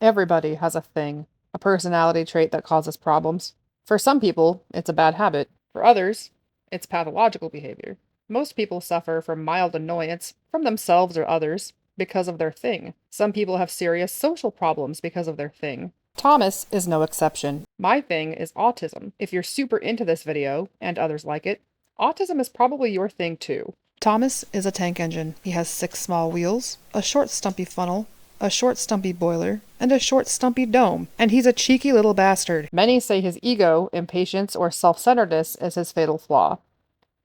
Everybody has a thing, a personality trait that causes problems. For some people, it's a bad habit. For others, it's pathological behavior. Most people suffer from mild annoyance from themselves or others because of their thing. Some people have serious social problems because of their thing. Thomas is no exception. My thing is autism. If you're super into this video, and others like it, autism is probably your thing too. Thomas is a tank engine. He has 6 small wheels, a short stumpy funnel, a short stumpy boiler, and a short stumpy dome, and he's a cheeky little bastard. Many say his ego, impatience, or self-centeredness is his fatal flaw,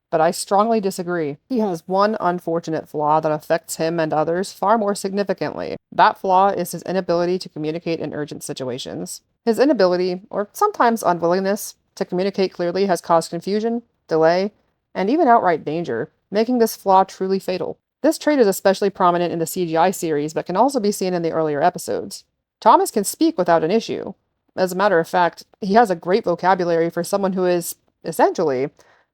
but I strongly disagree. He has one unfortunate flaw that affects him and others far more significantly. That flaw is his inability to communicate in urgent situations. His inability, or sometimes unwillingness, to communicate clearly has caused confusion, delay, and even outright danger, making this flaw truly fatal. This trait is especially prominent in the CGI series, but can also be seen in the earlier episodes. Thomas can speak without an issue. As a matter of fact, he has a great vocabulary for someone who is, essentially,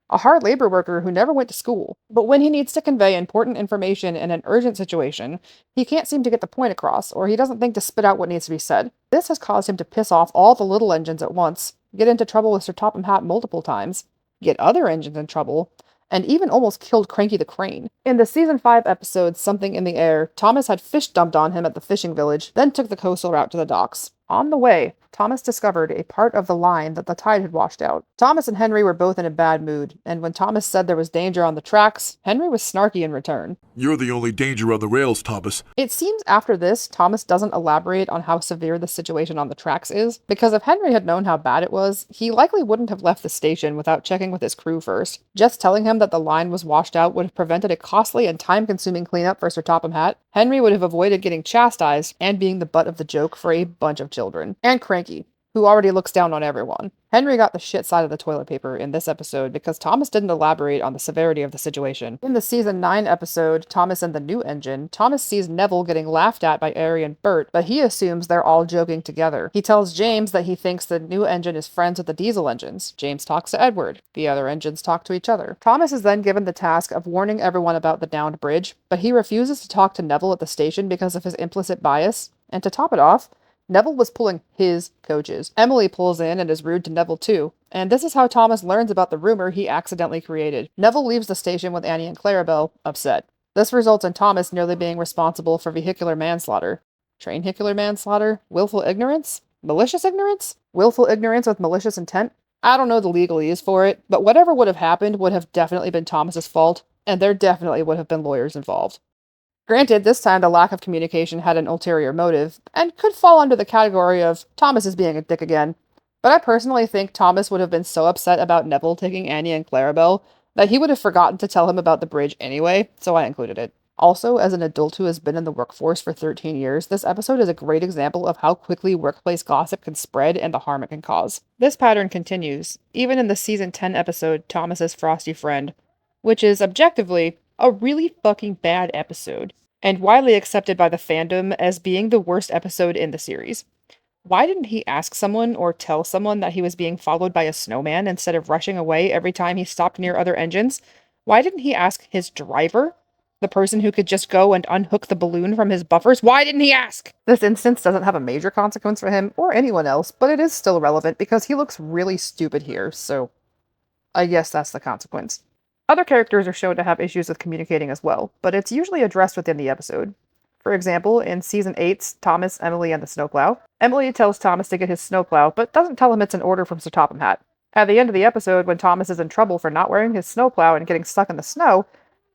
a hard labor worker who never went to school. But when he needs to convey important information in an urgent situation, he can't seem to get the point across, or he doesn't think to spit out what needs to be said. This has caused him to piss off all the little engines at once, get into trouble with Sir Topham Hatt multiple times, get other engines in trouble, and even almost killed Cranky the Crane. In the season 5 episode Something in the Air, Thomas had fish dumped on him at the fishing village, then took the coastal route to the docks. On the way, Thomas discovered a part of the line that the tide had washed out. Thomas and Henry were both in a bad mood, and when Thomas said there was danger on the tracks, Henry was snarky in return. You're the only danger on the rails, Thomas. It seems after this, Thomas doesn't elaborate on how severe the situation on the tracks is, because if Henry had known how bad it was, he likely wouldn't have left the station without checking with his crew first. Just telling him that the line was washed out would have prevented a costly and time-consuming cleanup for Sir Topham Hatt. Henry would have avoided getting chastised and being the butt of the joke for a bunch of children. And Cranky, who already looks down on everyone. Henry got the shit side of the toilet paper in this episode because Thomas didn't elaborate on the severity of the situation. In the season 9 episode, Thomas and the New Engine, Thomas sees Neville getting laughed at by Ari and Bert, but he assumes they're all joking together. He tells James that he thinks the New Engine is friends with the diesel engines. James talks to Edward. The other engines talk to each other. Thomas is then given the task of warning everyone about the downed bridge, but he refuses to talk to Neville at the station because of his implicit bias. And to top it off, Neville was pulling his coaches. Emily pulls in and is rude to Neville too. And this is how Thomas learns about the rumor he accidentally created. Neville leaves the station with Annie and Clarabelle, upset. This results in Thomas nearly being responsible for vehicular manslaughter. Trainhicular manslaughter? Willful ignorance? Malicious ignorance? Willful ignorance with malicious intent? I don't know the legalese for it, but whatever would have happened would have definitely been Thomas's fault, and there definitely would have been lawyers involved. Granted, this time the lack of communication had an ulterior motive, and could fall under the category of Thomas is being a dick again. But I personally think Thomas would have been so upset about Neville taking Annie and Clarabelle that he would have forgotten to tell him about the bridge anyway, so I included it. Also, as an adult who has been in the workforce for 13 years, this episode is a great example of how quickly workplace gossip can spread and the harm it can cause. This pattern continues, even in the season 10 episode Thomas's Frosty Friend, which is objectively a really fucking bad episode, and widely accepted by the fandom as being the worst episode in the series. Why didn't he ask someone or tell someone that he was being followed by a snowman instead of rushing away every time he stopped near other engines? Why didn't he ask his driver? The person who could just go and unhook the balloon from his buffers? Why didn't he ask? This instance doesn't have a major consequence for him or anyone else, but it is still relevant because he looks really stupid here, so I guess that's the consequence. Other characters are shown to have issues with communicating as well, but it's usually addressed within the episode. For example, in Season 8's Thomas, Emily, and the Snowplow, Emily tells Thomas to get his snowplow, but doesn't tell him it's an order from Sir Topham Hatt. At the end of the episode, when Thomas is in trouble for not wearing his snowplow and getting stuck in the snow,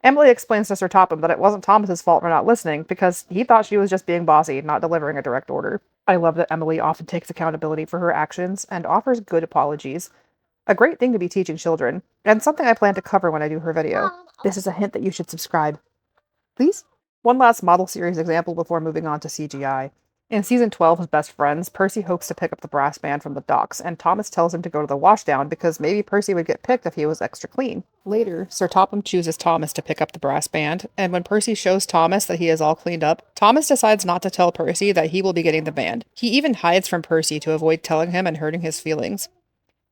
Emily explains to Sir Topham that it wasn't Thomas's fault for not listening because he thought she was just being bossy, not delivering a direct order. I love that Emily often takes accountability for her actions and offers good apologies. A great thing to be teaching children, and something I plan to cover when I do her video. This is a hint that you should subscribe. Please? One last model series example before moving on to CGI. In Season 12's Best Friends, Percy hopes to pick up the brass band from the docks, and Thomas tells him to go to the washdown because maybe Percy would get picked if he was extra clean. Later, Sir Topham chooses Thomas to pick up the brass band, and when Percy shows Thomas that he is all cleaned up, Thomas decides not to tell Percy that he will be getting the band. He even hides from Percy to avoid telling him and hurting his feelings.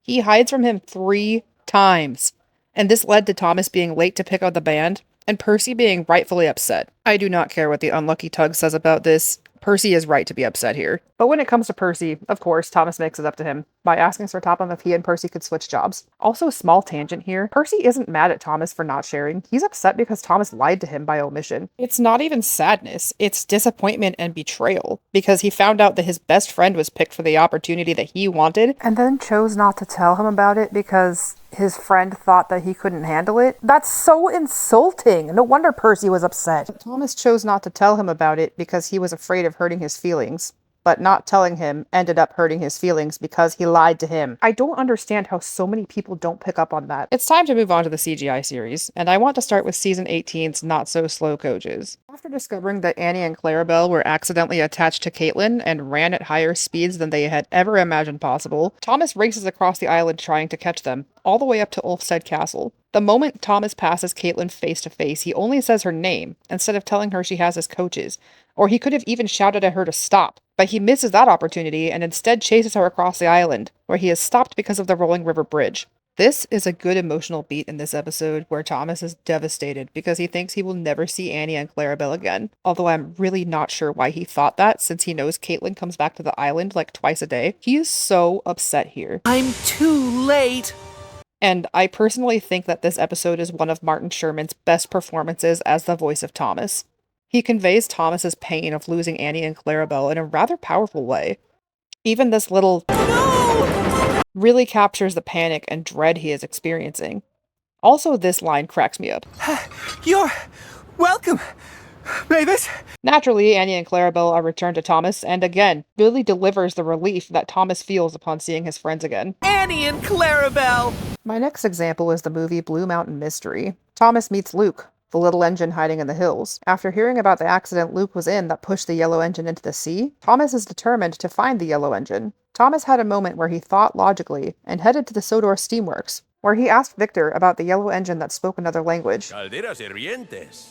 He hides from him 3 times, and this led to Thomas being late to pick up the band, and Percy being rightfully upset. I do not care what the unlucky Tug says about this. Percy is right to be upset here. But when it comes to Percy, of course, Thomas makes it up to him by asking Sir Topham if he and Percy could switch jobs. Also, small tangent here, Percy isn't mad at Thomas for not sharing. He's upset because Thomas lied to him by omission. It's not even sadness, it's disappointment and betrayal, because he found out that his best friend was picked for the opportunity that he wanted, and then chose not to tell him about it because his friend thought that he couldn't handle it. That's so insulting. No wonder Percy was upset. But Thomas chose not to tell him about it because he was afraid of hurting his feelings. But not telling him ended up hurting his feelings because he lied to him. I don't understand how so many people don't pick up on that. It's time to move on to the CGI series, and I want to start with season 18's Not So Slow Coaches. After discovering that Annie and Clarabelle were accidentally attached to Caitlin and ran at higher speeds than they had ever imagined possible, Thomas races across the island trying to catch them, all the way up to Ulfstead Castle. The moment Thomas passes Caitlin face to face, he only says her name, instead of telling her she has his coaches, or he could have even shouted at her to stop. But he misses that opportunity and instead chases her across the island, where he is stopped because of the Rolling River Bridge. This is a good emotional beat in this episode where Thomas is devastated because he thinks he will never see Annie and Clarabelle again. Although I'm really not sure why he thought that, since he knows Caitlin comes back to the island like twice a day. He is so upset here. I'm too late! And I personally think that this episode is one of Martin Sherman's best performances as the voice of Thomas. He conveys Thomas's pain of losing Annie and Clarabelle in a rather powerful way. Even this little really captures the panic and dread he is experiencing. Also, this line cracks me up. You're welcome, Mavis. Naturally, Annie and Clarabelle are returned to Thomas, and again, Billy delivers the relief that Thomas feels upon seeing his friends again. Annie and Clarabelle! My next example is the movie Blue Mountain Mystery. Thomas meets Luke, the little engine hiding in the hills. After hearing about the accident Luke was in that pushed the yellow engine into the sea, Thomas is determined to find the yellow engine. Thomas had a moment where he thought logically and headed to the Sodor Steamworks, where he asked Victor about the yellow engine that spoke another language.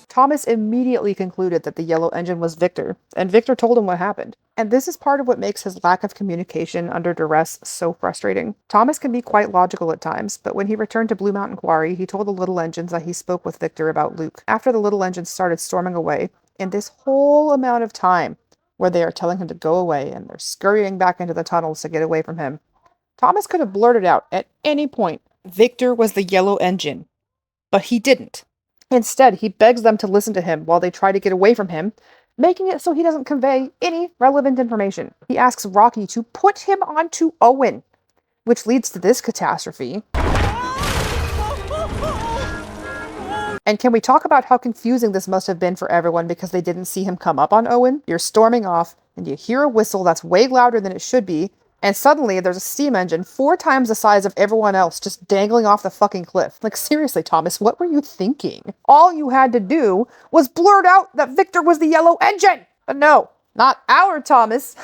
Thomas immediately concluded that the yellow engine was Victor, and Victor told him what happened. And this is part of what makes his lack of communication under duress so frustrating. Thomas can be quite logical at times, but when he returned to Blue Mountain Quarry, he told the little engines that he spoke with Victor about Luke. After the little engines started storming away, in this whole amount of time, where they are telling him to go away and they're scurrying back into the tunnels to get away from him, Thomas could have blurted out at any point, Victor was the yellow engine. But he didn't. Instead, he begs them to listen to him while they try to get away from him, making it so he doesn't convey any relevant information. He asks Rocky to put him onto Owen, which leads to this catastrophe. And can we talk about how confusing this must have been for everyone because they didn't see him come up on Owen? You're storming off, and you hear a whistle that's way louder than it should be, and suddenly there's a steam engine 4 times the size of everyone else just dangling off the fucking cliff. Like, seriously, Thomas, what were you thinking? All you had to do was blurt out that Victor was the yellow engine! But no, not our Thomas.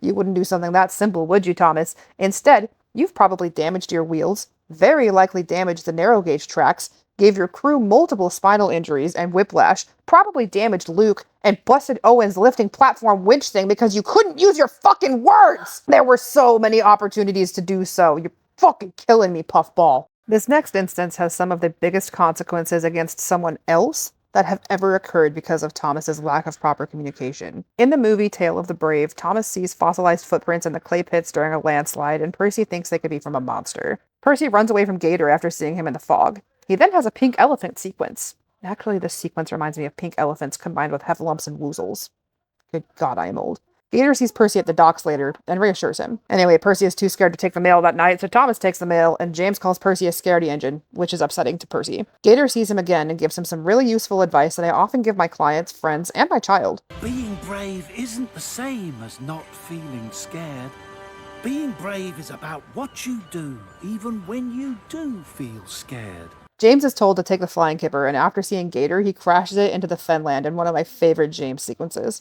You wouldn't do something that simple, would you, Thomas? Instead, you've probably damaged your wheels, very likely damaged the narrow gauge tracks, gave your crew multiple spinal injuries and whiplash, probably damaged Luke, and busted Owen's lifting platform winch thing because you couldn't use your fucking words! There were so many opportunities to do so. You're fucking killing me, Puffball. This next instance has some of the biggest consequences against someone else that have ever occurred because of Thomas's lack of proper communication. In the movie Tale of the Brave, Thomas sees fossilized footprints in the clay pits during a landslide, and Percy thinks they could be from a monster. Percy runs away from Gator after seeing him in the fog. He then has a pink elephant sequence. Actually, this sequence reminds me of pink elephants combined with heffalumps and woozles. Good God, I am old. Gator sees Percy at the docks later and reassures him. Anyway, Percy is too scared to take the mail that night, so Thomas takes the mail, and James calls Percy a scaredy engine, which is upsetting to Percy. Gator sees him again and gives him some really useful advice that I often give my clients, friends, and my child. Being brave isn't the same as not feeling scared. Being brave is about what you do, even when you do feel scared. James is told to take the flying kipper, and after seeing Gator, he crashes it into the Fenland in one of my favorite James sequences.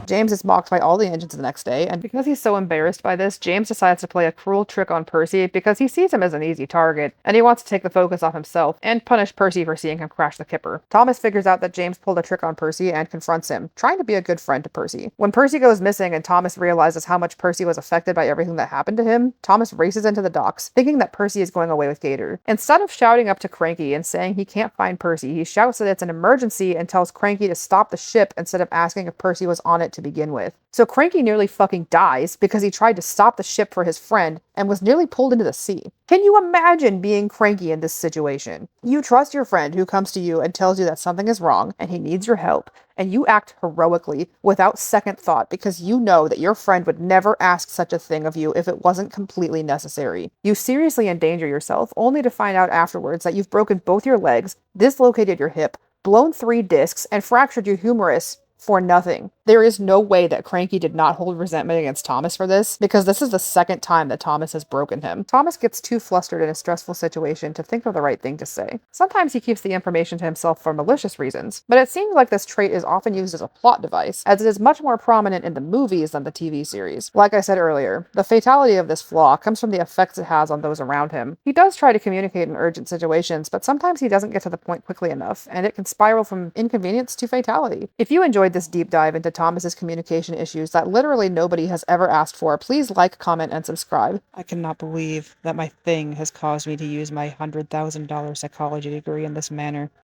James is mocked by all the engines the next day, and because he's so embarrassed by this, James decides to play a cruel trick on Percy because he sees him as an easy target, and he wants to take the focus off himself and punish Percy for seeing him crash the Kipper. Thomas figures out that James pulled a trick on Percy and confronts him, trying to be a good friend to Percy. When Percy goes missing and Thomas realizes how much Percy was affected by everything that happened to him, Thomas races into the docks, thinking that Percy is going away with Gator. Instead of shouting up to Cranky and saying he can't find Percy, he shouts that it's an emergency and tells Cranky to stop the ship instead of asking if Percy was on it to begin with. So Cranky nearly fucking dies because he tried to stop the ship for his friend and was nearly pulled into the sea. Can you imagine being Cranky in this situation? You trust your friend who comes to you and tells you that something is wrong and he needs your help, and you act heroically without second thought because you know that your friend would never ask such a thing of you if it wasn't completely necessary. You seriously endanger yourself only to find out afterwards that you've broken both your legs, dislocated your hip, blown 3 discs, and fractured your humerus for nothing. There is no way that Cranky did not hold resentment against Thomas for this, because this is the second time that Thomas has broken him. Thomas gets too flustered in a stressful situation to think of the right thing to say. Sometimes he keeps the information to himself for malicious reasons, but it seems like this trait is often used as a plot device, as it is much more prominent in the movies than the TV series. Like I said earlier, the fatality of this flaw comes from the effects it has on those around him. He does try to communicate in urgent situations, but sometimes he doesn't get to the point quickly enough, and it can spiral from inconvenience to fatality. If you enjoyed this deep dive into Thomas's communication issues that literally nobody has ever asked for, please like, comment, and subscribe. I cannot believe that my thing has caused me to use my $100,000 psychology degree in this manner.